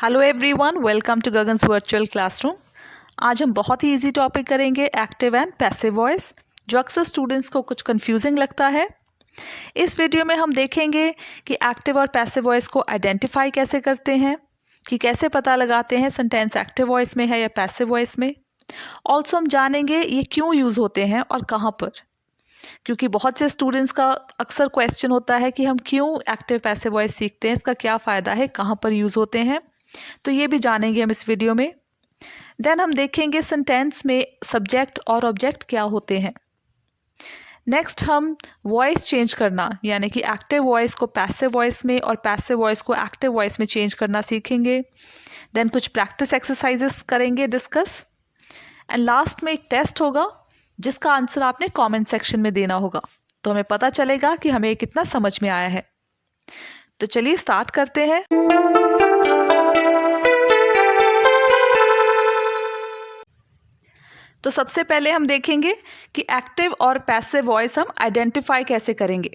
Hello everyone, welcome to Gagan's virtual classroom. आज हम बहुत ही इजी टॉपिक करेंगे एक्टिव एंड पैसिव वॉइस, जो अक्सर स्टूडेंट्स को कुछ कंफ्यूजिंग लगता है। इस वीडियो में हम देखेंगे कि एक्टिव और पैसिव वॉइस को आइडेंटिफाई कैसे करते हैं, कि कैसे पता लगाते हैं सेंटेंस एक्टिव वॉइस में है या पैसिव वॉइस में। ऑल्सो हम जानेंगे ये क्यों यूज़ होते हैं और कहाँ पर, क्योंकि बहुत से स्टूडेंट्स का अक्सर क्वेश्चन होता है कि हम क्यों एक्टिव पैसिव वॉइस सीखते हैं, इसका क्या फ़ायदा है, कहाँ पर यूज़ होते हैं। तो ये भी जानेंगे हम इस वीडियो में। देन हम देखेंगे सेंटेंस में सब्जेक्ट और ऑब्जेक्ट क्या होते हैं। नेक्स्ट हम वॉइस चेंज करना, यानी कि एक्टिव वॉइस को पैसिव वॉइस में और पैसिव वॉइस को एक्टिव वॉइस में चेंज करना सीखेंगे। देन कुछ प्रैक्टिस एक्सरसाइजेस करेंगे डिस्कस, एंड लास्ट में एक टेस्ट होगा जिसका आंसर आपने कमेंट सेक्शन में देना होगा, तो हमें पता चलेगा कि हमें कितना समझ में आया है। तो चलिए स्टार्ट करते हैं। तो सबसे पहले हम देखेंगे कि एक्टिव और पैसिव वॉइस हम आइडेंटिफाई कैसे करेंगे,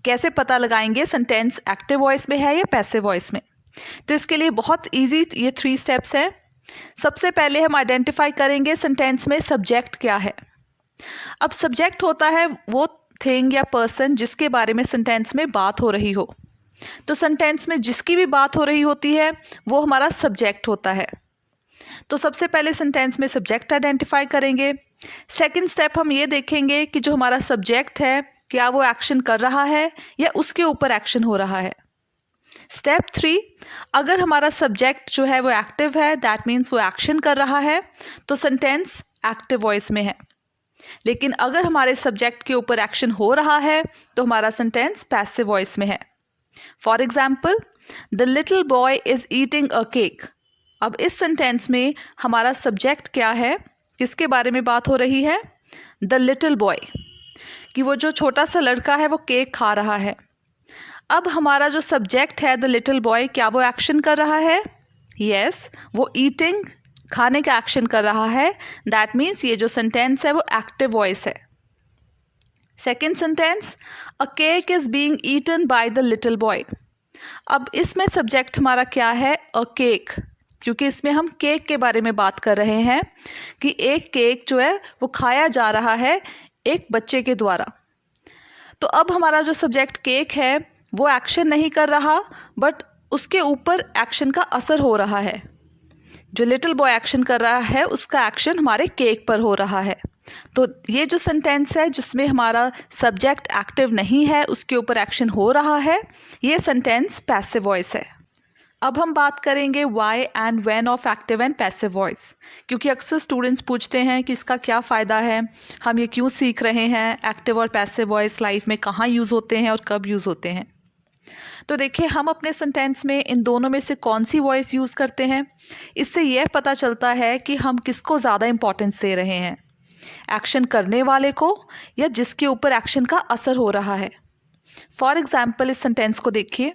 कैसे पता लगाएंगे सेंटेंस एक्टिव वॉइस में है या पैसिव वॉइस में। तो इसके लिए बहुत इजी ये 3 स्टेप्स हैं। सबसे पहले हम आइडेंटिफाई करेंगे सेंटेंस में सब्जेक्ट क्या है। अब सब्जेक्ट होता है वो थिंग या पर्सन जिसके बारे में सेंटेंस में बात हो रही हो। तो सेंटेंस में जिसकी भी बात हो रही होती है वो हमारा सब्जेक्ट होता है। तो सबसे पहले सेंटेंस में सब्जेक्ट आइडेंटिफाई करेंगे। सेकंड स्टेप हम ये देखेंगे कि जो हमारा सब्जेक्ट है क्या वो एक्शन कर रहा है या उसके ऊपर एक्शन हो रहा है। स्टेप 3, अगर हमारा सब्जेक्ट जो है वो एक्टिव है, दैट मीन्स वो एक्शन कर रहा है, तो सेंटेंस एक्टिव वॉइस में है। लेकिन अगर हमारे सब्जेक्ट के ऊपर एक्शन हो रहा है तो हमारा सेंटेंस पैसिव वॉइस में है। For example, the little boy is eating a cake. अब इस सेंटेंस में हमारा सब्जेक्ट क्या है, किसके बारे में बात हो रही है? द लिटिल बॉय, कि वो जो छोटा सा लड़का है वो केक खा रहा है। अब हमारा जो सब्जेक्ट है द लिटिल बॉय, क्या वो एक्शन कर रहा है? यस, वो ईटिंग, खाने का एक्शन कर रहा है। दैट मीन्स ये जो सेंटेंस है वो एक्टिव वॉइस है। Second sentence, a cake is being eaten by the little boy. अब इसमें सब्जेक्ट हमारा क्या है? अ केक, क्योंकि इसमें हम केक के बारे में बात कर रहे हैं कि एक केक जो है वो खाया जा रहा है एक बच्चे के द्वारा। तो अब हमारा जो सब्जेक्ट केक है वो एक्शन नहीं कर रहा, बट उसके ऊपर एक्शन का असर हो रहा है। जो लिटिल बॉय एक्शन कर रहा है उसका एक्शन हमारे केक पर हो रहा है। तो ये जो सेंटेंस है जिसमें हमारा सब्जेक्ट एक्टिव नहीं है, उसके ऊपर एक्शन हो रहा है, ये सेंटेंस पैसिव वॉइस है। अब हम बात करेंगे why and when of active and passive voice, क्योंकि अक्सर स्टूडेंट्स पूछते हैं कि इसका क्या फ़ायदा है, हम ये क्यों सीख रहे हैं, एक्टिव और पैसिव वॉइस लाइफ में कहाँ यूज़ होते हैं और कब यूज़ होते हैं। तो देखिए, हम अपने सेंटेंस में इन दोनों में से कौन सी वॉइस यूज़ करते हैं, इससे यह पता चलता है कि हम किसको ज़्यादा इम्पोर्टेंस दे रहे हैं, एक्शन करने वाले को या जिसके ऊपर एक्शन का असर हो रहा है। फॉर एग्जाम्पल, इस सेंटेंस को देखिए,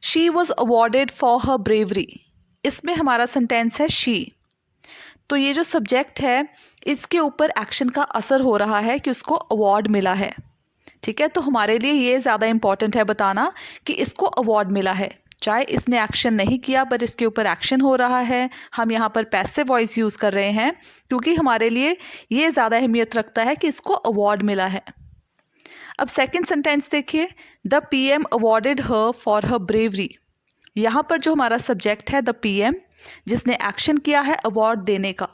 she was awarded for her bravery. इसमें हमारा सेंटेंस है शी। तो ये जो सब्जेक्ट है इसके ऊपर एक्शन का असर हो रहा है कि उसको अवार्ड मिला है। ठीक है, तो हमारे लिए ये ज़्यादा इम्पॉर्टेंट है बताना कि इसको अवार्ड मिला है, चाहे इसने एक्शन नहीं किया बट इसके ऊपर एक्शन हो रहा है। हम यहाँ पर पैसिव वॉइस यूज़ कर रहे हैं क्योंकि हमारे लिए ये ज़्यादा अहमियत रखता है कि इसको अवार्ड मिला है। अब सेकंड सेंटेंस देखिए, the PM awarded her for her bravery. यहाँ पर जो हमारा सब्जेक्ट है द पीएम, जिसने एक्शन किया है अवार्ड देने का,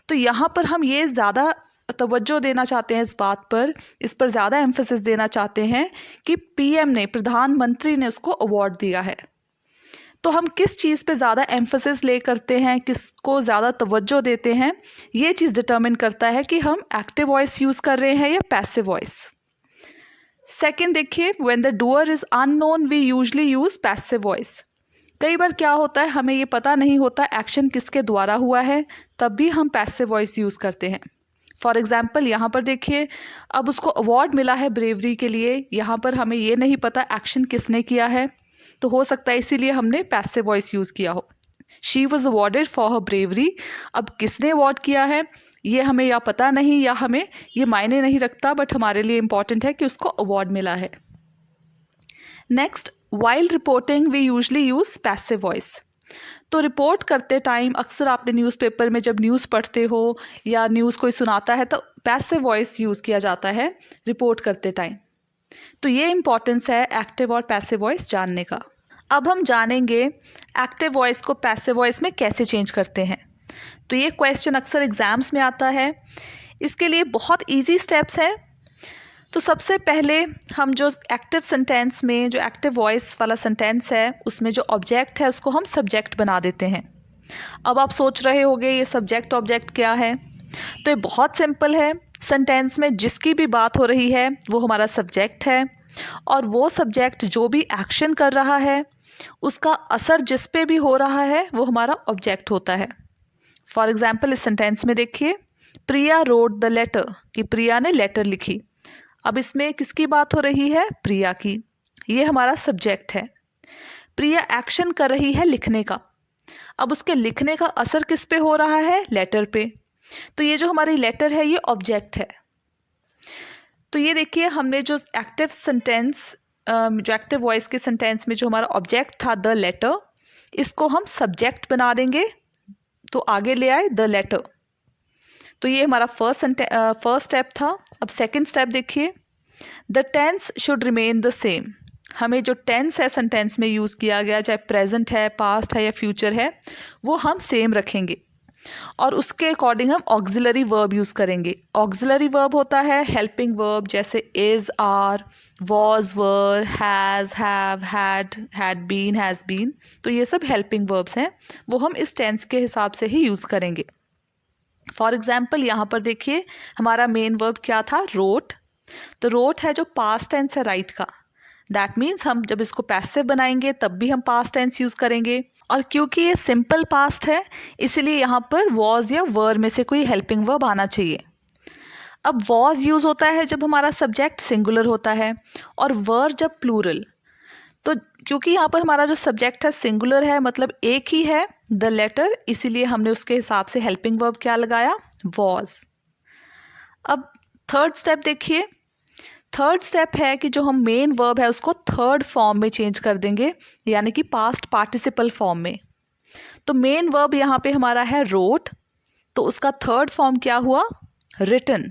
तो यहाँ पर हम ये ज़्यादा तवज्जो देना चाहते हैं, इस बात पर, इस पर ज़्यादा एम्फेसिस देना चाहते हैं कि पीएम ने, प्रधानमंत्री ने उसको अवार्ड दिया है। तो हम किस चीज़ पे ज़्यादा एम्फेसिस ले करते हैं, किसको ज़्यादा तवज्जो देते हैं, ये चीज़ डिटर्मिन करता है कि हम एक्टिव वॉइस यूज़ कर रहे हैं या पैसिव वॉइस। सेकेंड देखिए, when the doer is unknown we usually use passive voice. कई बार क्या होता है, हमें ये पता नहीं होता एक्शन किसके द्वारा हुआ है, तब भी हम पैसिव वॉइस यूज़ करते हैं। फॉर एग्जाम्पल, यहाँ पर देखिए, अब उसको अवार्ड मिला है ब्रेवरी के लिए, यहाँ पर हमें ये नहीं पता एक्शन किसने किया है, तो हो सकता है इसीलिए हमने पैसिव वॉइस यूज़ किया हो। She was awarded for her bravery, अब किसने अवार्ड किया है ये हमें या पता नहीं या हमें ये मायने नहीं रखता, बट हमारे लिए इम्पॉर्टेंट है कि उसको अवार्ड मिला है। Next, while reporting we usually use passive voice. तो रिपोर्ट करते टाइम अक्सर आपने न्यूज़पेपर में जब न्यूज़ पढ़ते हो या न्यूज़ कोई सुनाता है तो पैसिव वॉइस यूज़ किया जाता है रिपोर्ट करते टाइम। तो ये इम्पॉर्टेंस है एक्टिव और पैसिव वॉइस जानने का। अब हम जानेंगे एक्टिव वॉइस को पैसिव वॉइस में कैसे चेंज करते हैं। तो ये क्वेश्चन अक्सर एग्जाम्स में आता है। इसके लिए बहुत इजी स्टेप्स हैं। तो सबसे पहले हम जो एक्टिव सेंटेंस में जो एक्टिव वॉइस वाला सेंटेंस है उसमें जो ऑब्जेक्ट है उसको हम सब्जेक्ट बना देते हैं। अब आप सोच रहे होंगे ये सब्जेक्ट ऑब्जेक्ट क्या है। तो ये बहुत सिंपल है। सेंटेंस में जिसकी भी बात हो रही है वो हमारा सब्जेक्ट है और वो सब्जेक्ट जो भी एक्शन कर रहा है उसका असर जिस पे भी हो रहा है वो हमारा ऑब्जेक्ट होता है। फॉर एग्जाम्पल इस सेंटेंस में देखिए, प्रिया रोट द लेटर, कि प्रिया ने लेटर लिखी। अब इसमें किसकी बात हो रही है? प्रिया की। ये हमारा सब्जेक्ट है। प्रिया एक्शन कर रही है लिखने का। अब उसके लिखने का असर किस पे हो रहा है? लेटर पे। तो ये जो हमारी लेटर है ये ऑब्जेक्ट है। तो ये देखिए हमने जो एक्टिव सेंटेंस जो एक्टिव वॉइस के सेंटेंस में जो हमारा ऑब्जेक्ट था द लेटर, इसको हम सब्जेक्ट बना देंगे। तो आगे ले आए द लेटर। तो ये हमारा फर्स्ट स्टेप था। अब सेकंड स्टेप देखिए, the tense should remain the same. हमें जो टेंस है सेंटेंस में यूज़ किया गया, चाहे प्रेजेंट है, पास्ट है या फ्यूचर है, वो हम सेम रखेंगे और उसके अकॉर्डिंग हम ऑक्सिलरी वर्ब यूज़ करेंगे। ऑक्सिलरी वर्ब होता है हेल्पिंग वर्ब, जैसे is, are, was, were, has, have, had been, has been. तो ये सब हेल्पिंग वर्ब्स हैं, वो हम इस टेंस के हिसाब से ही यूज़ करेंगे। फॉर एग्जाम्पल यहाँ पर देखिए हमारा मेन वर्ब क्या था? रोट। तो रोट है जो पास्ट टेंस है राइट का। दैट मीन्स हम जब इसको पैसिव बनाएंगे तब भी हम पास्ट टेंस यूज़ करेंगे। और क्योंकि ये सिंपल पास्ट है इसलिए यहाँ पर वॉज या वर में से कोई हेल्पिंग वर्ब आना चाहिए। अब वॉज यूज़ होता है जब हमारा सब्जेक्ट सिंगुलर होता है और वर जब प्लूरल। तो क्योंकि यहाँ पर हमारा जो सब्जेक्ट है सिंगुलर है, मतलब एक ही है द लेटर, इसीलिए हमने उसके हिसाब से हेल्पिंग वर्ब क्या लगाया? वॉज। अब थर्ड स्टेप देखिए। थर्ड स्टेप है कि जो हम मेन वर्ब है उसको थर्ड फॉर्म में चेंज कर देंगे, यानी कि पास्ट पार्टिसिपल फॉर्म में। तो मेन वर्ब यहाँ पे हमारा है रोट, तो उसका थर्ड फॉर्म क्या हुआ? रिटन।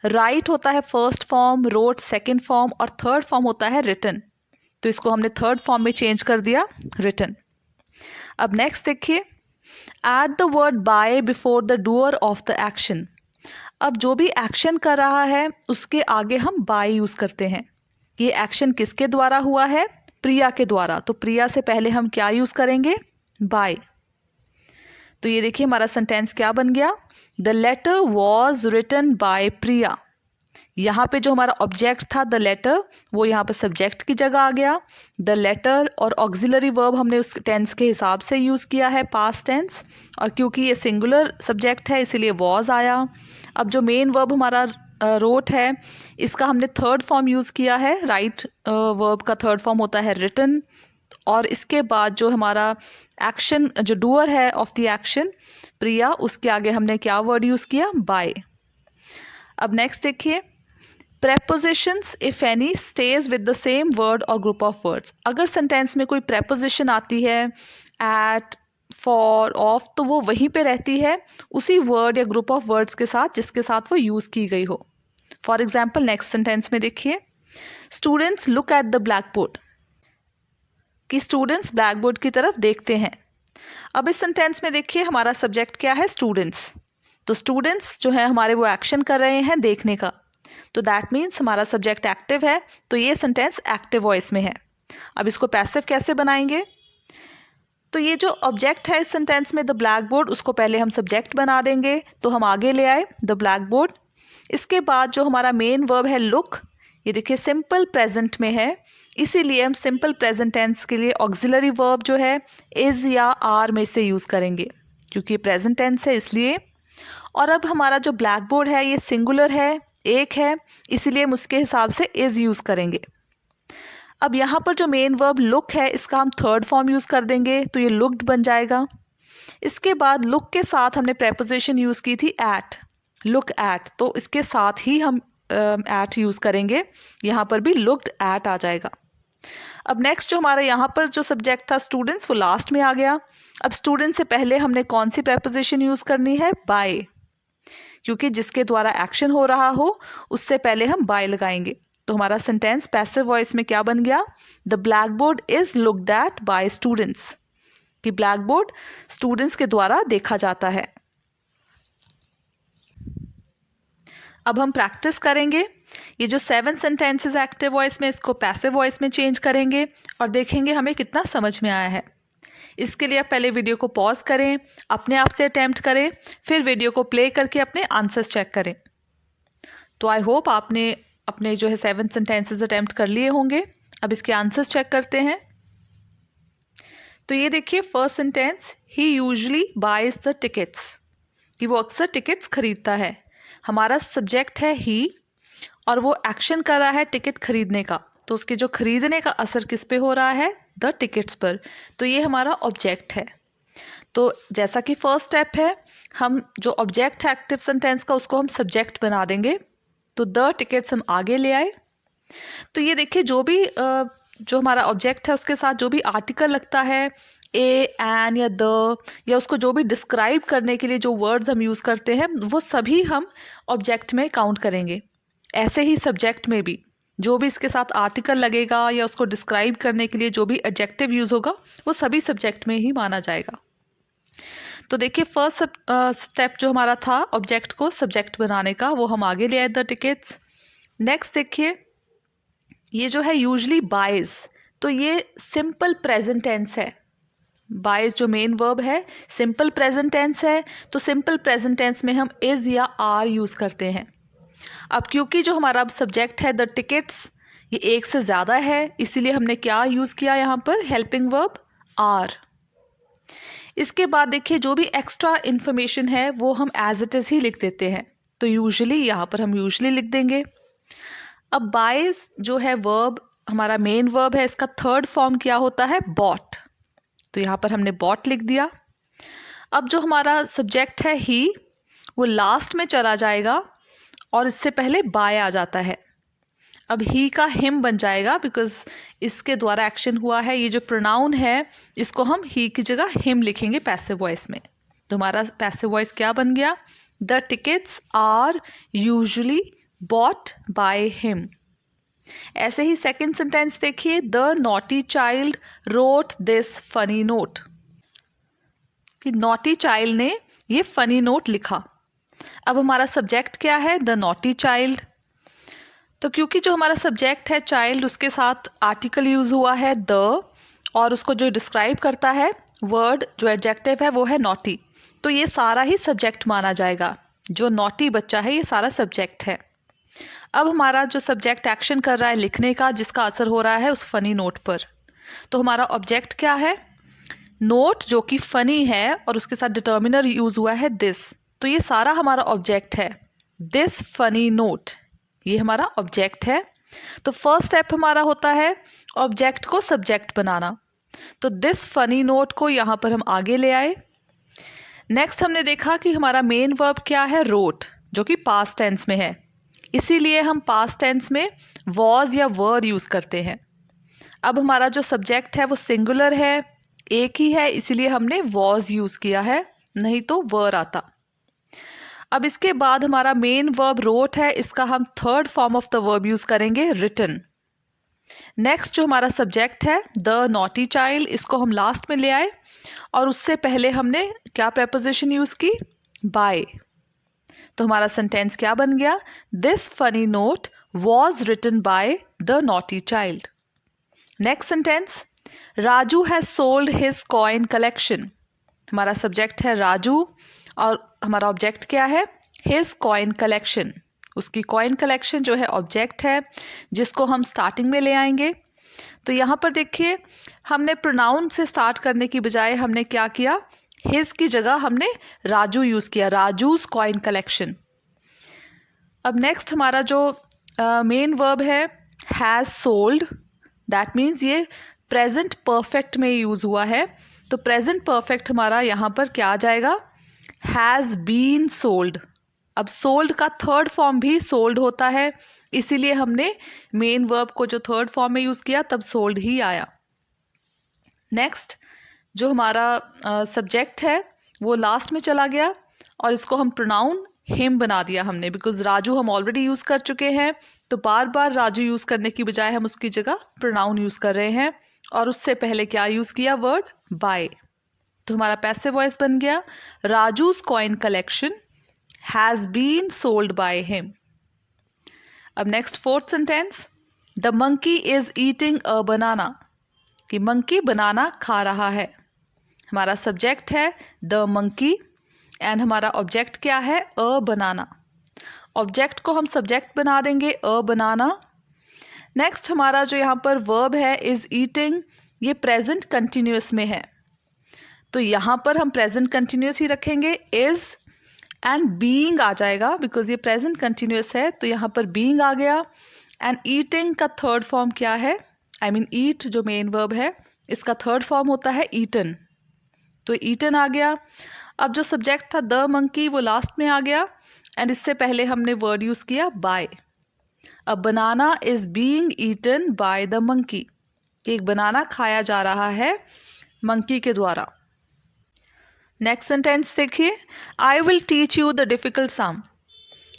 राइट होता है first form, wrote second form और थर्ड फॉर्म होता है रिटन। तो इसको हमने थर्ड फॉर्म में चेंज कर दिया, रिटन। अब नेक्स्ट देखिए, add the word by before the doer of the action. अब जो भी एक्शन कर रहा है उसके आगे हम बाय यूज़ करते हैं। ये एक्शन किसके द्वारा हुआ है? प्रिया के द्वारा। तो प्रिया से पहले हम क्या यूज़ करेंगे? बाय। तो ये देखिए हमारा सेंटेंस क्या बन गया? The letter was written by Priya. यहाँ पे जो हमारा ऑब्जेक्ट था द लेटर, वो यहाँ पे सब्जेक्ट की जगह आ गया। द लेटर और ऑक्सिलरी वर्ब हमने उस टेंस के हिसाब से यूज़ किया है, पास्ट टेंस। और क्योंकि ये सिंगुलर सब्जेक्ट है इसीलिए वॉज आया। अब जो मेन वर्ब हमारा रोट है, इसका हमने थर्ड फॉर्म यूज़ किया है। राइट वर्ब का थर्ड फॉर्म होता है रिटन। और इसके बाद जो हमारा एक्शन, जो डूअर है ऑफ द एक्शन प्रिया, उसके आगे हमने क्या वर्ड यूज़ किया? बाय। अब नेक्स्ट देखिए, prepositions if any stays with the same word or group of words। अगर सेंटेंस में कोई preposition आती है at, for, of, तो वो वहीं पे रहती है उसी वर्ड या ग्रुप ऑफ वर्ड्स के साथ जिसके साथ वो यूज़ की गई हो। फॉर एग्जाम्पल नेक्स्ट सेंटेंस में देखिए, students look at the black board, कि स्टूडेंट्स ब्लैक बोर्ड की तरफ देखते हैं। अब इस सेंटेंस में देखिए हमारा सब्जेक्ट क्या है? स्टूडेंट्स। तो स्टूडेंट्स जो है हमारे वो एक्शन कर रहे हैं देखने का, तो दैट मीन्स हमारा सब्जेक्ट एक्टिव है, तो ये सेंटेंस एक्टिव वॉइस में है। अब इसको पैसिव कैसे बनाएंगे? तो ये जो ऑब्जेक्ट है इस सेंटेंस में द ब्लैक बोर्ड, उसको पहले हम सब्जेक्ट बना देंगे, तो हम आगे ले आए द ब्लैक बोर्ड। इसके बाद जो हमारा मेन वर्ब है लुक, ये देखिए सिंपल प्रेजेंट में है, इसीलिए हम सिंपल प्रेजेंट टेंस के लिए ऑक्सिलरी वर्ब जो है इज़ या आर में से यूज़ करेंगे, क्योंकि प्रेजेंट टेंस है इसलिए। और अब हमारा जो ब्लैक बोर्ड है ये सिंगुलर है, एक है, इसीलिए हम उसके हिसाब से इज़ यूज़ करेंगे। अब यहाँ पर जो मेन वर्ब लुक है इसका हम थर्ड फॉर्म यूज़ कर देंगे, तो ये लुक्ड बन जाएगा। इसके बाद लुक के साथ हमने प्रेपोजिशन यूज़ की थी एट, लुक एट, तो इसके साथ ही हम एट यूज़ करेंगे, यहाँ पर भी लुक्ड एट आ जाएगा। अब नेक्स्ट जो हमारा यहाँ पर जो सब्जेक्ट था स्टूडेंट्स, वो लास्ट में आ गया। अब स्टूडेंट से पहले हमने कौन सी प्रेपोजिशन यूज़ करनी है? बाय, क्योंकि जिसके द्वारा एक्शन हो रहा हो उससे पहले हम बाय लगाएंगे। तो हमारा सेंटेंस पैसिव वॉइस में क्या बन गया? The blackboard is looked at by students, कि ब्लैक बोर्ड स्टूडेंट्स के द्वारा देखा जाता है। अब हम प्रैक्टिस करेंगे। ये जो 7 सेंटेंसेस एक्टिव वॉइस में, इसको पैसिव वॉइस में चेंज करेंगे और देखेंगे हमें कितना समझ में आया है। इसके लिए आप पहले वीडियो को पॉज करें, अपने आप से अटेम्प्ट करें, फिर वीडियो को प्ले करके अपने आंसर्स चेक करें। तो आई होप आपने अपने जो है 7 सेंटेंसेस अटेम्प्ट कर लिए होंगे। अब इसके आंसर्स चेक करते हैं। तो ये देखिए first sentence, he usually buys the tickets, कि वो अक्सर टिकट्स खरीदता है। हमारा सब्जेक्ट है ही और वो एक्शन कर रहा है टिकट खरीदने का, तो उसके जो खरीदने का असर किस पे हो रहा है? द टिकट्स पर। तो ये हमारा ऑब्जेक्ट है। तो जैसा कि फर्स्ट स्टेप है, हम जो ऑब्जेक्ट है एक्टिव सेंटेंस का उसको हम सब्जेक्ट बना देंगे। तो द टिकट्स हम आगे ले आए। तो ये देखिए जो भी जो हमारा ऑब्जेक्ट है उसके साथ जो भी आर्टिकल लगता है, ए, एन या द, या उसको जो भी डिस्क्राइब करने के लिए जो वर्ड्स हम यूज़ करते हैं वो सभी हम ऑब्जेक्ट में काउंट करेंगे। ऐसे ही सब्जेक्ट में भी जो भी इसके साथ आर्टिकल लगेगा या उसको डिस्क्राइब करने के लिए जो भी एडजेक्टिव यूज़ होगा वो सभी सब्जेक्ट में ही माना जाएगा। तो देखिए फर्स्ट स्टेप जो हमारा था ऑब्जेक्ट को सब्जेक्ट बनाने का, वो हम आगे ले आए, द टिकट्स। नेक्स्ट देखिए ये जो है यूजली बाइज, तो ये सिंपल प्रेजेंट टेंस है। बाइज जो मेन वर्ब है सिंपल प्रेजेंट टेंस है, तो सिंपल प्रेजेंट टेंस में हम इज या आर यूज़ करते हैं। अब क्योंकि जो हमारा अब सब्जेक्ट है द टिकट्स, ये एक से ज़्यादा है, इसीलिए हमने क्या यूज़ किया यहाँ पर? Helping verb are. इसके बाद देखिए जो भी एक्स्ट्रा इन्फॉर्मेशन है वो हम एज इट इज़ ही लिख देते हैं। तो यूजुअली यहाँ पर हम यूजुअली लिख देंगे। अब बाइज जो है वर्ब, हमारा मेन वर्ब है, इसका थर्ड फॉर्म क्या होता है? बॉट। तो यहाँ पर हमने बॉट लिख दिया। अब जो हमारा सब्जेक्ट है ही, वो लास्ट में चला जाएगा और इससे पहले बाय आ जाता है। अब ही का हिम बन जाएगा बिकॉज इसके द्वारा एक्शन हुआ है। ये जो प्रोनाउन है इसको हम ही की जगह हिम लिखेंगे पैसिव वॉइस में। तो हमारा पैसिव वॉइस क्या बन गया? The tickets are usually bought by him. ऐसे ही सेकेंड सेंटेंस देखिए, the naughty child wrote this funny note, कि नॉटी चाइल्ड ने ये फनी नोट लिखा। अब हमारा सब्जेक्ट क्या है? The naughty child. तो क्योंकि जो हमारा सब्जेक्ट है चाइल्ड, उसके साथ आर्टिकल यूज़ हुआ है द, और उसको जो डिस्क्राइब करता है वर्ड जो एडजेक्टिव है वो है नॉटी, तो ये सारा ही सब्जेक्ट माना जाएगा। जो नॉटी बच्चा है ये सारा सब्जेक्ट है। अब हमारा जो सब्जेक्ट एक्शन कर रहा है लिखने का, जिसका असर हो रहा है उस फनी नोट पर, तो हमारा ऑब्जेक्ट क्या है? नोट जो कि फनी है और उसके साथ डिटर्मिनर यूज़ हुआ है दिस, तो ये सारा हमारा ऑब्जेक्ट है। दिस फनी नोट ये हमारा ऑब्जेक्ट है। तो फर्स्ट स्टेप हमारा होता है ऑब्जेक्ट को सब्जेक्ट बनाना। तो दिस फनी नोट को यहाँ पर हम आगे ले आए। नेक्स्ट हमने देखा कि हमारा मेन वर्ब क्या है? रोट, जो कि पास्ट टेंस में है, इसीलिए हम पास्ट टेंस में वॉज या वर यूज़ करते हैं। अब हमारा जो सब्जेक्ट है वो सिंगुलर है, एक ही है, इसीलिए हमने वॉज यूज़ किया है, नहीं तो वर आता। अब इसके बाद हमारा मेन वर्ब रोट है, इसका हम third form of the verb use करेंगे रिटन। नेक्स्ट जो हमारा सब्जेक्ट है द नॉटी चाइल्ड, इसको हम लास्ट में ले आए और उससे पहले हमने क्या प्रेपोजिशन यूज़ की? बाय। तो हमारा सेंटेंस क्या बन गया? This funny note was written by the naughty child. Next sentence, Raju has sold his coin collection. हमारा सब्जेक्ट है राजू और हमारा ऑब्जेक्ट क्या है? His coin collection. उसकी कॉइन कलेक्शन जो है ऑब्जेक्ट है, जिसको हम स्टार्टिंग में ले आएंगे। तो यहाँ पर देखिए हमने प्रोनाउन से स्टार्ट करने की बजाय हमने क्या किया? हिज की जगह हमने राजू यूज़ किया, राजूज कॉइन कलेक्शन। अब नेक्स्ट हमारा जो मेन वर्ब है हैज़ सोल्ड, दैट मीन्स ये प्रेजेंट परफेक्ट में यूज़ हुआ है। तो प्रेजेंट परफेक्ट हमारा यहाँ पर क्या आ जाएगा? Has been sold. अब सोल्ड का थर्ड फॉर्म भी सोल्ड होता है, इसीलिए हमने मेन वर्ब को जो थर्ड फॉर्म में यूज़ किया तब सोल्ड ही आया। नेक्स्ट जो हमारा सब्जेक्ट है वो लास्ट में चला गया और इसको हम प्रोनाउन हिम बना दिया हमने, बिकॉज राजू हम ऑलरेडी यूज़ कर चुके हैं, तो बार बार राजू यूज़ करने की बजाय हम उसकी जगह प्रोनाउन यूज़ कर रहे हैं। और उससे पहले क्या यूज़ किया, वर्ड बाय। तो हमारा पैसिव वॉइस बन गया Raju's coin collection has been sold by him. अब next fourth sentence, the monkey is eating a banana, कि मंकी बनाना खा रहा है। हमारा सब्जेक्ट है द मंकी एंड हमारा ऑब्जेक्ट क्या है, अ बनाना। ऑब्जेक्ट को हम सब्जेक्ट बना देंगे अ बनाना। नेक्स्ट हमारा जो यहाँ पर वर्ब है इज ईटिंग, ये प्रेजेंट कंटिन्यूअस में है, तो यहाँ पर हम प्रेजेंट कंटिन्यूअस ही रखेंगे, इज एंड बीइंग आ जाएगा, बिकॉज ये प्रेजेंट कंटिन्यूअस है तो यहाँ पर बीइंग आ गया। एंड ईटिंग का थर्ड फॉर्म क्या है, आई मीन ईट जो मेन वर्ब है इसका थर्ड फॉर्म होता है ईटन, तो ईटन आ गया। अब जो सब्जेक्ट था द मंकी वो लास्ट में आ गया एंड इससे पहले हमने वर्ड यूज़ किया बाय। अब banana is being eaten by the monkey, कि एक बनाना खाया जा रहा है मंकी के द्वारा। नेक्स्ट सेंटेंस देखिए, I will teach you the difficult sum.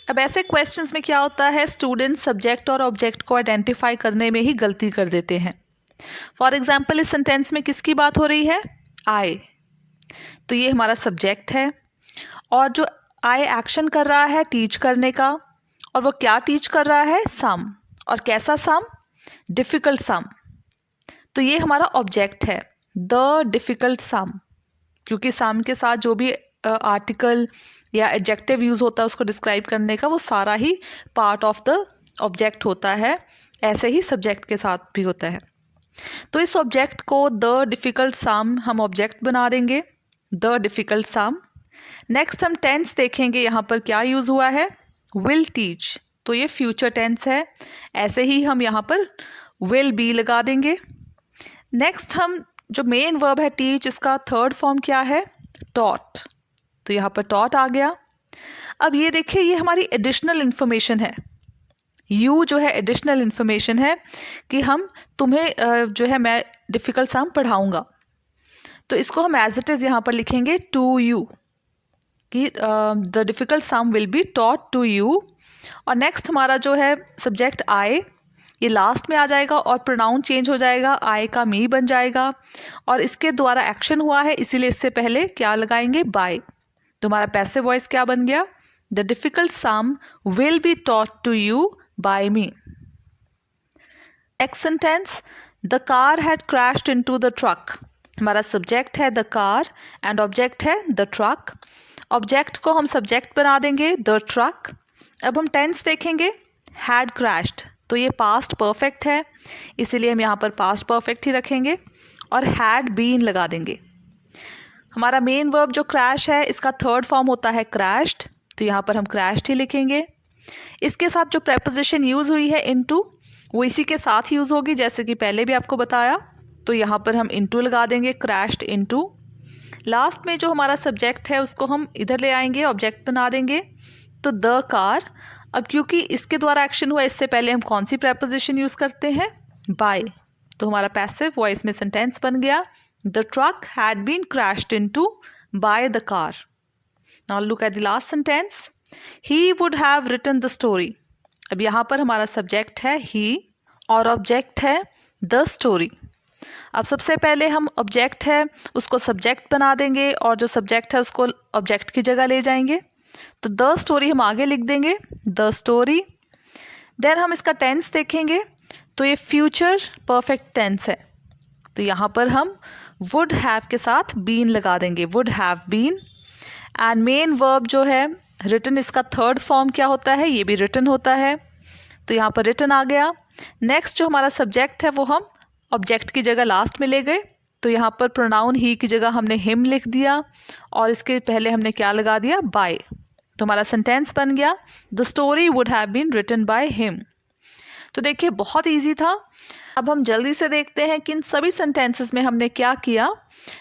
अब ऐसे क्वेश्चंस में क्या होता है, स्टूडेंट्स सब्जेक्ट और ऑब्जेक्ट को आइडेंटिफाई करने में ही गलती कर देते हैं। फॉर एग्जाम्पल इस सेंटेंस में किसकी बात हो रही है, आई, तो ये हमारा सब्जेक्ट है और जो आई एक्शन कर रहा है टीच करने का, और वो क्या टीच कर रहा है, सम, और कैसा सम, डिफ़िकल्ट सम, तो ये हमारा ऑब्जेक्ट है द डिफ़िकल्ट सम, क्योंकि सम के साथ जो भी आर्टिकल या एडजेक्टिव यूज़ होता है उसको डिस्क्राइब करने का वो सारा ही पार्ट ऑफ द ऑब्जेक्ट होता है, ऐसे ही सब्जेक्ट के साथ भी होता है। तो इस ऑब्जेक्ट को द डिफ़िकल्ट सम हम ऑब्जेक्ट बना देंगे, द डिफ़िकल्ट सम। नेक्स्ट हम टेंस देखेंगे, यहाँ पर क्या यूज़ हुआ है, विल टीच, तो ये फ्यूचर टेंस है, ऐसे ही हम यहाँ पर विल बी लगा देंगे। नेक्स्ट हम जो मेन वर्ब है टीच, इसका थर्ड फॉर्म क्या है, टॉट, तो यहाँ पर टॉट आ गया। अब ये देखिए ये हमारी एडिशनल इन्फॉर्मेशन है, यू जो है एडिशनल इन्फॉर्मेशन है कि हम तुम्हें जो है मैं डिफ़िकल्ट सम पढ़ाऊँगा, तो इसको हम एज इट इज़ यहाँ पर लिखेंगे टू यू, कि the difficult sum will be taught to you. और नेक्स्ट हमारा जो है सब्जेक्ट आई, ये लास्ट में आ जाएगा और प्रोनाउन चेंज हो जाएगा, आई का मी बन जाएगा, और इसके द्वारा एक्शन हुआ है इसीलिए इससे पहले क्या लगाएंगे, बाय। तो हमारा पैसिव वॉइस क्या बन गया, the difficult sum will be taught to you by me. Next sentence, the car had crashed into the truck. हमारा सब्जेक्ट है द कार एंड ऑब्जेक्ट है द ट्रक। ऑब्जेक्ट को हम सब्जेक्ट बना देंगे द ट्रक। अब हम टेंस देखेंगे, हैड क्रैश्ड, तो ये पास्ट परफेक्ट है इसीलिए हम यहाँ पर पास्ट परफेक्ट ही रखेंगे और हैड बीन लगा देंगे। हमारा मेन वर्ब जो क्रैश है इसका थर्ड फॉर्म होता है क्रैश्ड, तो यहाँ पर हम क्रैश्ड ही लिखेंगे। इसके साथ जो प्रेपोजिशन यूज़ हुई है इनटू, वो इसी के साथ यूज़ होगी जैसे कि पहले भी आपको बताया, तो यहाँ पर हम इनटू लगा देंगे, क्रैश्ड इनटू। लास्ट में जो हमारा सब्जेक्ट है उसको हम इधर ले आएंगे, ऑब्जेक्ट बना देंगे, तो द कार। अब क्योंकि इसके द्वारा एक्शन हुआ, इससे पहले हम कौन सी प्रेपोजिशन यूज़ करते हैं, बाय, तो हमारा पैसिव वॉइस में सेंटेंस बन गया, the truck had been crashed into by the car. Now look at the last sentence, he would have written the story. अब यहाँ पर हमारा सब्जेक्ट है ही और ऑब्जेक्ट है द स्टोरी। अब सबसे पहले हम ऑब्जेक्ट है उसको सब्जेक्ट बना देंगे और जो सब्जेक्ट है उसको ऑब्जेक्ट की जगह ले जाएंगे, तो द स्टोरी हम आगे लिख देंगे, द स्टोरी। देन हम इसका टेंस देखेंगे, तो ये फ्यूचर परफेक्ट टेंस है, तो यहाँ पर हम वुड हैव के साथ बीन लगा देंगे, would have been. And main verb जो है रिटन, इसका थर्ड फॉर्म क्या होता है, ये भी रिटन होता है, तो यहाँ पर रिटन आ गया। नेक्स्ट जो हमारा सब्जेक्ट है वो हम ऑब्जेक्ट की जगह लास्ट में ले गए, तो यहाँ पर प्रोनाउन ही की जगह हमने हिम लिख दिया और इसके पहले हमने क्या लगा दिया, बाय, तो हमारा सेंटेंस बन गया, the story would have been written by him. तो देखिए बहुत इजी था। अब हम जल्दी से देखते हैं कि इन सभी सेंटेंसेस में हमने क्या किया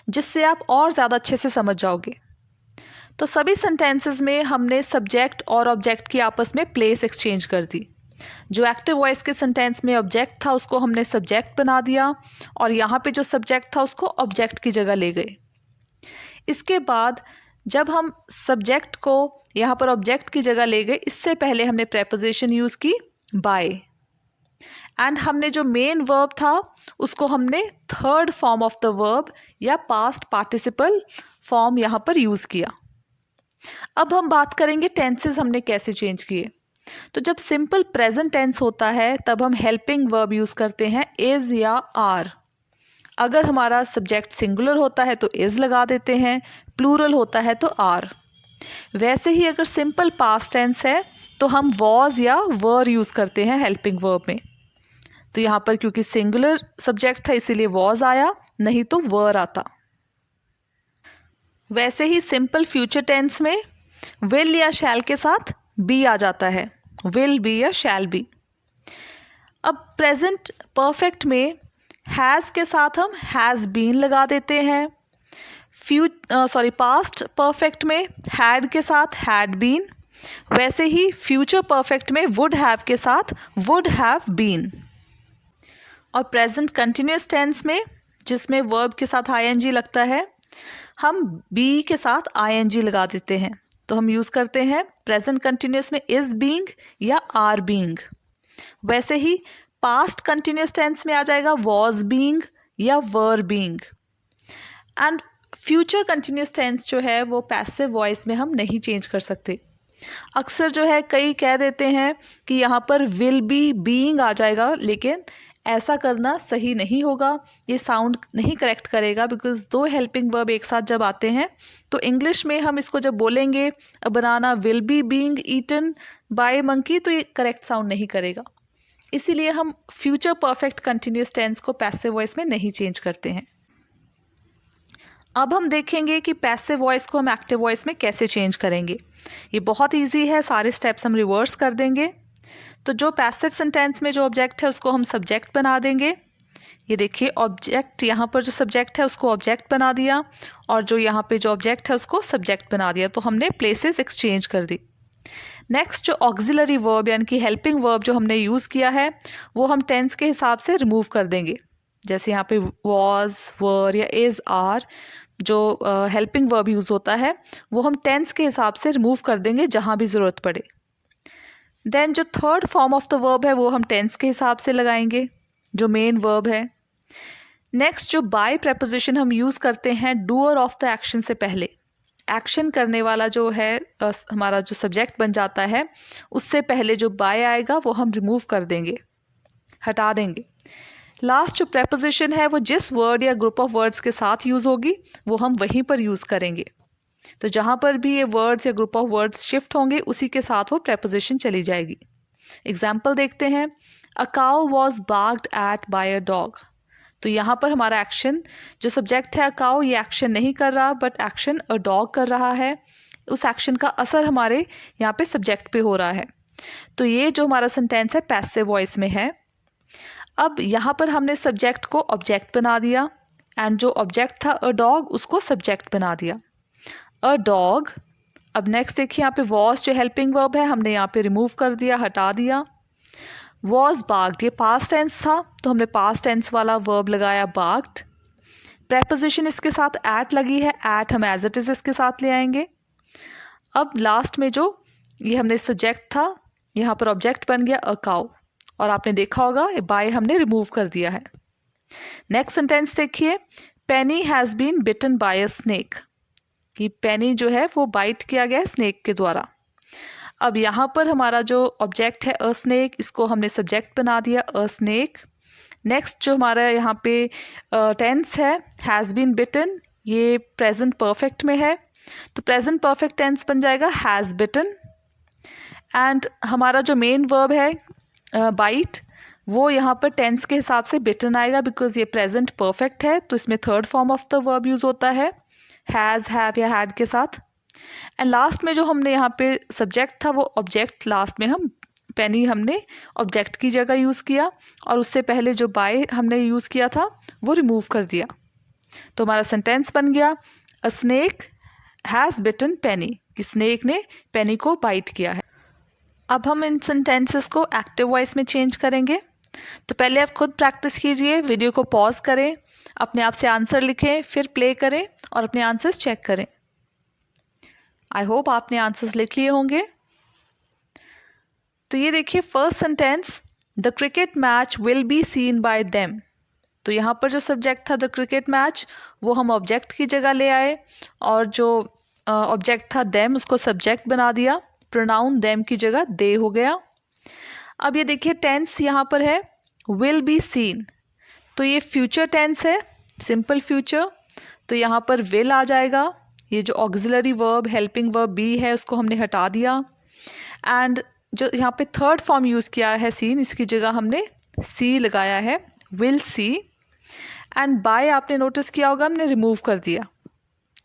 जिससे आप और ज़्यादा अच्छे से समझ जाओगे। तो सभी सेंटेंसेस में हमने सब्जेक्ट और ऑब्जेक्ट की आपस में प्लेस एक्सचेंज कर दी। जो एक्टिव वॉइस के सेंटेंस में ऑब्जेक्ट था उसको हमने सब्जेक्ट बना दिया और यहाँ पे जो सब्जेक्ट था उसको ऑब्जेक्ट की जगह ले गए। इसके बाद जब हम सब्जेक्ट को यहाँ पर ऑब्जेक्ट की जगह ले गए, इससे पहले हमने प्रेपोजिशन यूज़ की बाय, एंड हमने जो मेन वर्ब था उसको हमने third form of the verb या पास्ट पार्टिसिपल फॉर्म यहाँ पर यूज़ किया। अब हम बात करेंगे टेंसेस हमने कैसे चेंज किए। तो जब सिंपल प्रेजेंट टेंस होता है तब हम हेल्पिंग वर्ब यूज़ करते हैं इज़ या आर। अगर हमारा सब्जेक्ट सिंगुलर होता है तो इज़ लगा देते हैं, प्लूरल होता है तो आर। वैसे ही अगर सिंपल पास्ट टेंस है तो हम वॉज या वर यूज़ करते हैं हेल्पिंग वर्ब में। तो यहाँ पर क्योंकि सिंगुलर सब्जेक्ट था इसीलिए वॉज आया, नहीं तो वर आता। वैसे ही सिंपल फ्यूचर टेंस में विल या शैल के साथ बी आ जाता है, विल बी या शैल बी। अब प्रेजेंट परफेक्ट में हैज़ के साथ हम हैज़ बीन लगा देते हैं। पास्ट परफेक्ट में हैड के साथ हैड बीन। वैसे ही फ्यूचर परफेक्ट में वुड हैव के साथ वुड हैव बीन। और प्रेजेंट कंटिन्यूस टेंस में जिसमें वर्ब के साथ आईएनजी लगता है, हम बी के साथ आईएनजी लगा देते हैं। तो हम यूज़ करते हैं प्रेजेंट कंटिन्यूस में इज़ बीइंग या आर बीइंग। वैसे ही पास्ट कंटिन्यूस टेंस में आ जाएगा वॉज बीइंग या were being. And future continuous tense जो है वो पैसिव वॉइस में हम नहीं चेंज कर सकते। अक्सर जो है कई कह देते हैं कि यहाँ पर विल बी बीइंग आ जाएगा, लेकिन ऐसा करना सही नहीं होगा, ये साउंड नहीं करेक्ट करेगा। बिकॉज दो हेल्पिंग वर्ब एक साथ जब आते हैं तो इंग्लिश में हम इसको जब बोलेंगे a banana will be being eaten by monkey, तो ये करेक्ट साउंड नहीं करेगा। इसीलिए हम फ्यूचर परफेक्ट कंटिन्यूस टेंस को पैसिव वॉइस में नहीं चेंज करते हैं। अब हम देखेंगे कि पैसिव वॉइस को हम एक्टिव वॉइस में कैसे चेंज करेंगे। ये बहुत इजी है, सारे स्टेप्स हम रिवर्स कर देंगे। तो जो पैसिव सेंटेंस में जो ऑब्जेक्ट है उसको हम सब्जेक्ट बना देंगे। ये देखिए ऑब्जेक्ट, यहाँ पर जो सब्जेक्ट है उसको ऑब्जेक्ट बना दिया और जो यहाँ पे जो ऑब्जेक्ट है उसको सब्जेक्ट बना दिया। तो हमने प्लेसेस एक्सचेंज कर दी। नेक्स्ट जो ऑक्सिलरी वर्ब यानी कि हेल्पिंग वर्ब जो हमने यूज़ किया है वो हम टेंस के हिसाब से रिमूव कर देंगे। जैसे यहाँ पे वॉज, वर या इज़, आर जो हेल्पिंग वर्ब यूज़ होता है वो हम टेंस के हिसाब से रिमूव कर देंगे जहाँ भी ज़रूरत पड़े। देन जो third form of the verb है वो हम टेंस के हिसाब से लगाएंगे, जो मेन वर्ब है। नेक्स्ट जो बाय प्रेपोजिशन हम यूज़ करते हैं डूअर ऑफ द एक्शन से पहले, एक्शन करने वाला जो है हमारा जो सब्जेक्ट बन जाता है उससे पहले जो बाय आएगा वो हम रिमूव कर देंगे, हटा देंगे। लास्ट जो प्रेपोजिशन है वो जिस वर्ड या ग्रुप ऑफ वर्ड्स के साथ यूज़ होगी वो हम वहीं पर यूज़ करेंगे। तो जहाँ पर भी ये वर्ड्स या ग्रुप ऑफ वर्ड्स शिफ्ट होंगे उसी के साथ वो प्रेपोजिशन चली जाएगी। एग्जाम्पल देखते हैं, a cow was barked at by a dog. तो यहाँ पर हमारा एक्शन जो सब्जेक्ट है काउ, ये एक्शन नहीं कर रहा बट एक्शन अ डॉग कर रहा है। उस एक्शन का असर हमारे यहाँ पे सब्जेक्ट पे हो रहा है। तो ये जो हमारा सेंटेंस है पैसिव वॉइस में है। अब यहाँ पर हमने सब्जेक्ट को ऑब्जेक्ट बना दिया एंड जो ऑब्जेक्ट था अ डॉग उसको सब्जेक्ट बना दिया, अ डॉग। अब नेक्स्ट देखिए यहाँ पे वॉज जो हेल्पिंग वर्ब है हमने यहाँ पे रिमूव कर दिया, हटा दिया। वॉज बार्क्ड, ये पास्ट टेंस था तो हमने पास्ट टेंस वाला वर्ब लगाया बार्क्ड। प्रेपोजिशन इसके साथ एट लगी है, एट हम एज इट इज़ इसके साथ ले आएंगे। अब लास्ट में जो ये हमने सब्जेक्ट था यहाँ पर ऑब्जेक्ट बन गया अ काउ, और आपने देखा होगा बाय हमने रिमूव कर दिया है। नेक्स्ट सेंटेंस देखिए, Penny has been bitten by a snake. कि पेनी जो है वो बाइट किया गया है स्नेक के द्वारा। अब यहाँ पर हमारा जो ऑब्जेक्ट है अ स्नेक, इसको हमने सब्जेक्ट बना दिया अ स्नेक। नेक्स्ट जो हमारा यहाँ पे टेंस है हैज़ बीन बिटन, ये प्रेजेंट परफेक्ट में है तो प्रेजेंट परफेक्ट टेंस बन जाएगा हैज़ बिटन। एंड हमारा जो मेन वर्ब है बाइट, वो यहाँ पर टेंस के हिसाब से बिटन आएगा बिकॉज ये प्रेजेंट परफेक्ट है तो इसमें third form of the verb use होता है हैज़, हैव या हैड के साथ। एंड लास्ट में जो हमने यहाँ पे सब्जेक्ट था वो ऑब्जेक्ट, लास्ट में हम पेनी हमने ऑब्जेक्ट की जगह यूज़ किया और उससे पहले जो बाय हमने यूज़ किया था वो रिमूव कर दिया। तो हमारा सेंटेंस बन गया, अ स्नेक हैज़ बिटन पेनी, कि स्नेक ने पेनी को बाइट किया है। अब हम इन सेंटेंसेस को एक्टिव वॉइस में चेंज करेंगे। तो पहले आप खुद प्रैक्टिस कीजिए, वीडियो को पॉज करें, अपने आप से आंसर लिखें, फिर प्ले करें और अपने आंसर्स चेक करें। आई होप आपने आंसर्स लिख लिए होंगे। तो ये देखिए first sentence, the cricket match will be seen bye them. तो यहाँ पर जो सब्जेक्ट था द क्रिकेट मैच, वो हम ऑब्जेक्ट की जगह ले आए और जो ऑब्जेक्ट था देम उसको सब्जेक्ट बना दिया, प्रोनाउन देम की जगह दे हो गया। अब ये देखिए टेंस यहाँ पर है विल बी सीन, तो ये फ्यूचर टेंस है, सिंपल फ्यूचर, तो यहाँ पर विल आ जाएगा। ये जो auxiliary verb helping verb B है उसको हमने हटा दिया। एंड जो यहाँ पे थर्ड फॉर्म यूज़ किया है सीन, इसकी जगह हमने सी लगाया है, विल सी। एंड बाय आपने नोटिस किया होगा हमने रिमूव कर दिया,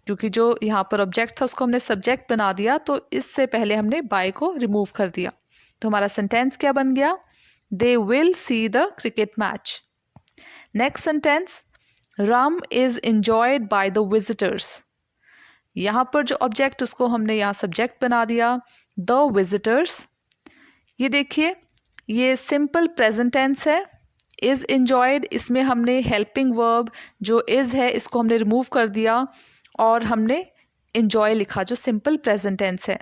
क्योंकि जो यहाँ पर ऑब्जेक्ट था उसको हमने सब्जेक्ट बना दिया, तो इससे पहले हमने बाय को रिमूव कर दिया। तो हमारा सेंटेंस क्या बन गया, they will see the cricket match. Next sentence, Ram is enjoyed by the visitors. यहाँ पर जो ऑब्जेक्ट उसको हमने यहाँ सब्जेक्ट बना दिया, द विजिटर्स। ये देखिए ये सिंपल प्रेजेंट टेंस है, इज एंजॉयड, इसमें हमने हेल्पिंग वर्ब जो इज है इसको हमने रिमूव कर दिया और हमने एंजॉय लिखा जो सिंपल प्रेजेंट टेंस है।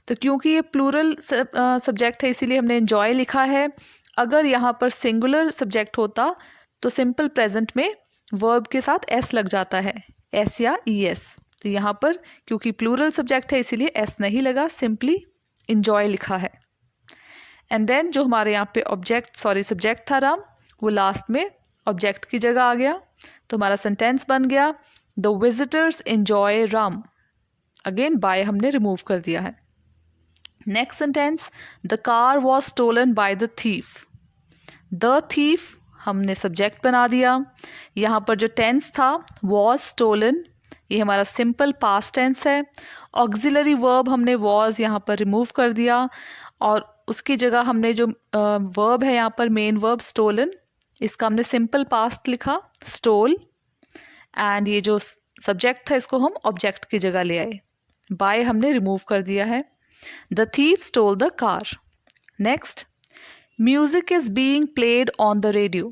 तो क्योंकि ये प्लूरल सब्जेक्ट है इसीलिए हमने एंजॉय लिखा है। अगर यहाँ पर सिंगुलर सब्जेक्ट होता तो सिंपल प्रेजेंट में वर्ब के साथ एस लग जाता है, एस या ई एस। तो यहाँ पर क्योंकि प्लूरल सब्जेक्ट है इसीलिए एस नहीं लगा, सिंपली एंजॉय लिखा है। एंड देन जो हमारे यहाँ पे सब्जेक्ट था राम, वो लास्ट में ऑब्जेक्ट की जगह आ गया। तो हमारा सेंटेंस बन गया the visitors enjoy Ram. Again by हमने रिमूव कर दिया है। Next sentence, the car was stolen by the thief. The thief हमने सब्जेक्ट बना दिया। यहाँ पर जो टेंस था वॉज स्टोलन, ये हमारा सिंपल पास्ट टेंस है। ऑक्सिलरी वर्ब हमने वॉज यहाँ पर रिमूव कर दिया और उसकी जगह हमने जो वर्ब है यहाँ पर मेन वर्ब स्टोलन, इसका हमने सिंपल पास्ट लिखा स्टोल। एंड ये जो सब्जेक्ट था इसको हम ऑब्जेक्ट की जगह ले आए, बाय हमने रिमूव कर दिया है। The thief stole the car. Next, music is being played on the radio.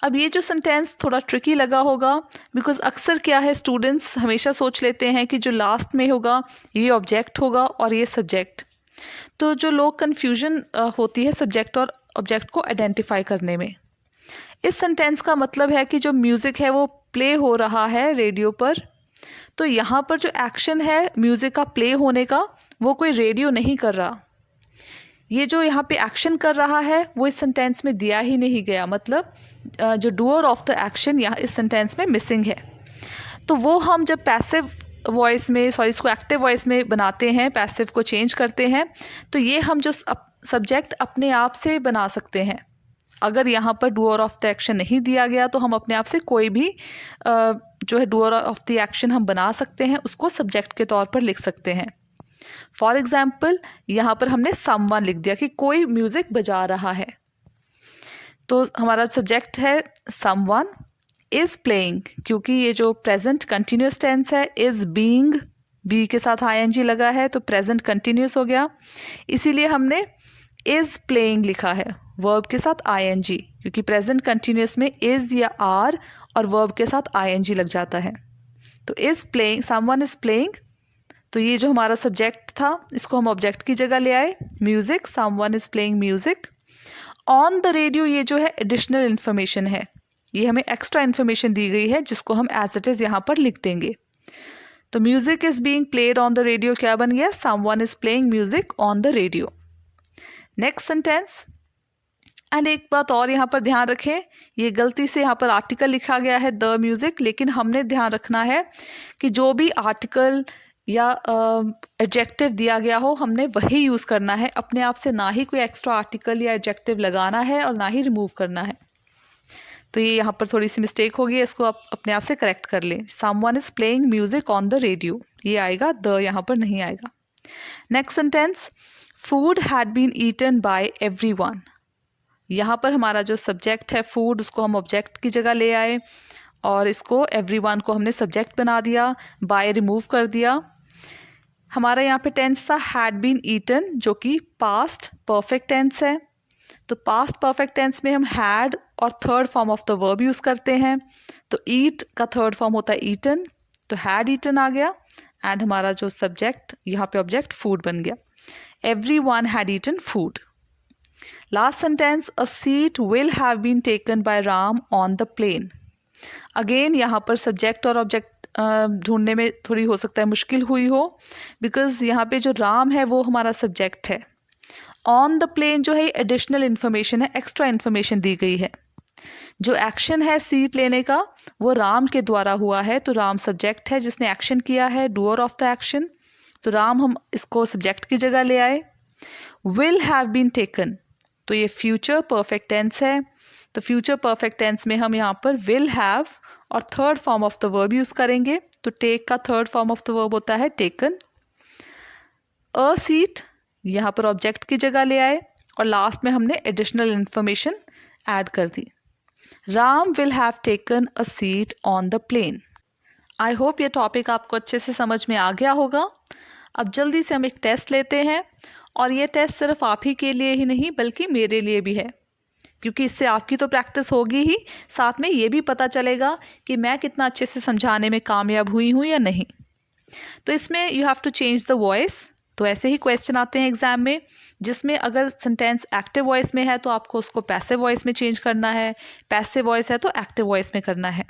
अब ये जो सेंटेंस थोड़ा ट्रिकी लगा होगा, बिकॉज अक्सर क्या है स्टूडेंट्स हमेशा सोच लेते हैं कि जो लास्ट में होगा ये ऑब्जेक्ट होगा और ये सब्जेक्ट। तो जो लोग कन्फ्यूजन होती है सब्जेक्ट और ऑब्जेक्ट को आइडेंटिफाई करने में। इस सेंटेंस का मतलब है कि जो म्यूज़िक है वो प्ले हो रहा है रेडियो पर, तो यहाँ पर जो एक्शन है म्यूज़िक का प्ले होने का वो कोई रेडियो नहीं कर रहा। ये जो यहाँ पे एक्शन कर रहा है वो इस सेंटेंस में दिया ही नहीं गया, मतलब जो डूअर ऑफ द एक्शन यहाँ इस सेंटेंस में मिसिंग है। तो वो हम जब पैसिव वॉइस में इसको एक्टिव वॉइस में बनाते हैं, पैसिव को चेंज करते हैं, तो ये हम जो सब्जेक्ट अपने आप से बना सकते हैं। अगर यहाँ पर डूअर ऑफ द एक्शन नहीं दिया गया तो हम अपने आप से कोई भी जो है डूअर ऑफ द एक्शन हम बना सकते हैं, उसको सब्जेक्ट के तौर पर लिख सकते हैं। फॉर एग्जाम्पल यहाँ पर हमने समवन लिख दिया कि कोई म्यूज़िक बजा रहा है, तो हमारा सब्जेक्ट है समवन। इज़ प्लेइंग, क्योंकि ये जो प्रेजेंट कंटिन्यूस टेंस है, इज़ बीइंग बी के साथ आईएनजी लगा है तो प्रेजेंट कंटिन्यूस हो गया, इसीलिए हमने इज़ प्लेइंग लिखा है वर्ब के साथ आईएनजी, क्योंकि प्रेजेंट कंटिन्यूस में इज़ या आर और वर्ब के साथ आईएनजी लग जाता है। तो is playing, someone is playing, तो ये जो हमारा सब्जेक्ट था इसको हम ऑब्जेक्ट की जगह ले आए, music, someone is playing music. On the radio ये जो है एडिशनल इन्फॉर्मेशन है, ये हमें एक्स्ट्रा इन्फॉर्मेशन दी गई है जिसको हम एज इट इज़ यहाँ पर लिख देंगे। तो music is being played on the radio क्या बन गया, someone is playing music on the radio. Next sentence, and एक बात और यहाँ पर ध्यान रखें, ये गलती से यहाँ पर आर्टिकल लिखा गया है द म्यूज़िक, लेकिन हमने ध्यान रखना है कि जो भी आर्टिकल या एडजेक्टिव दिया गया हो हमने वही यूज़ करना है अपने आप से, ना ही कोई एक्स्ट्रा आर्टिकल या एडजेक्टिव लगाना है और ना ही रिमूव करना है। तो ये यहाँ पर थोड़ी सी मिस्टेक होगी, इसको आप अपने आप से करेक्ट कर लें। Someone is playing music on the radio, ये आएगा, द यहाँ पर नहीं आएगा। Next sentence, food had been eaten by everyone. यहाँ पर हमारा जो सब्जेक्ट है फूड उसको हम ऑब्जेक्ट की जगह ले आए और इसको एवरीवन को हमने सब्जेक्ट बना दिया, बाय रिमूव कर दिया। हमारा यहाँ पे टेंस था हैड बीन ईटन, जो कि पास्ट परफेक्ट टेंस है। तो पास्ट परफेक्ट टेंस में हम हैड और third form of the verb use करते हैं। तो ईट का थर्ड फॉर्म होता है ईटन, तो हैड ईटन आ गया एंड हमारा जो सब्जेक्ट यहाँ पे ऑब्जेक्ट फूड बन गया। Everyone had eaten food. Last sentence, a seat will have been taken by Ram on the plane. Again यहाँ पर सब्जेक्ट और ऑब्जेक्ट ढूंढने में थोड़ी हो सकता है मुश्किल हुई हो, बिकॉज यहाँ पे जो राम है वो हमारा सब्जेक्ट है। ऑन द प्लेन जो है एडिशनल इन्फॉर्मेशन है, एक्स्ट्रा इन्फॉर्मेशन दी गई है। जो एक्शन है सीट लेने का वो राम के द्वारा हुआ है, तो राम सब्जेक्ट है जिसने एक्शन किया है, डूअर ऑफ द एक्शन। तो राम हम इसको सब्जेक्ट की जगह ले आए। विल हैव बीन टेकन, तो ये फ्यूचर परफेक्ट टेंस है। तो फ्यूचर परफेक्ट टेंस में हम यहाँ पर विल हैव और third form of the verb use करेंगे। तो टेक का third form of the verb होता है टेकन। अ सीट यहाँ पर ऑब्जेक्ट की जगह ले आए और लास्ट में हमने एडिशनल इंफॉर्मेशन ऐड कर दी। Ram will have taken a seat on the plane. I hope ये टॉपिक आपको अच्छे से समझ में आ गया होगा। अब जल्दी से हम एक टेस्ट लेते हैं, और ये टेस्ट सिर्फ आप ही के लिए ही नहीं बल्कि मेरे लिए भी है, क्योंकि इससे आपकी तो प्रैक्टिस होगी ही, साथ में ये भी पता चलेगा कि मैं कितना अच्छे से समझाने में कामयाब हुई हूँ या नहीं। तो इसमें you have to change the voice. तो ऐसे ही क्वेश्चन आते हैं एग्जाम में, जिसमें अगर सेंटेंस एक्टिव वॉइस में है तो आपको उसको पैसिव वॉइस में चेंज करना है, पैसिव वॉइस है तो एक्टिव वॉइस में करना है।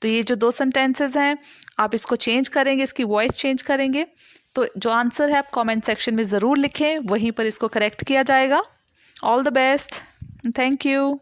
तो ये जो 2 सेंटेंसेस हैं आप इसको चेंज करेंगे, इसकी वॉइस चेंज करेंगे। तो जो आंसर है आप कमेंट सेक्शन में ज़रूर लिखें, वहीं पर इसको करेक्ट किया जाएगा। All the best, thank you.